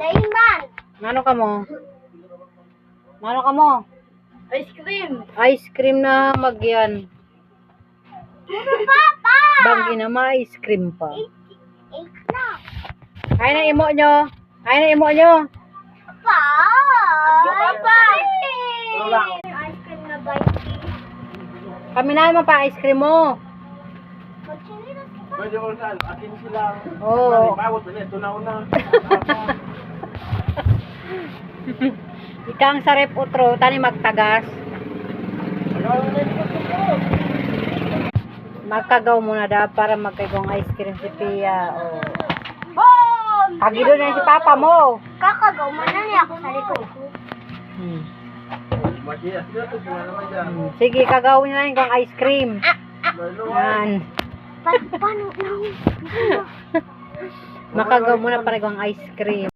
Dahil man. Ano ka mo? Ano ka mo? Ice cream. Ice cream na magyan. Papa! Bagi na ma-ice cream pa. 8 na. Ay na imo nyo. Ay na imo nyo. Pa! Papa! Ano lang? Ice cream na 20. Kami na naman pa ice cream mo. Magsinilas ka. Pwede ko saan, atin sila. Oo. Mawot na ito na una. Ika ang sarep utro, tani magtagas. Magkagaw muna da para magkagawang ice cream si Pia. Oh. Boom! Kagilo na si Papa mo. Kakagaw man na niya ako sa likod ko. Matiyas na ito, gimana naman dyan. Sige, kagaw niya na yung ice cream. Yan. Paano na? Makagaw muna para gawang ice cream.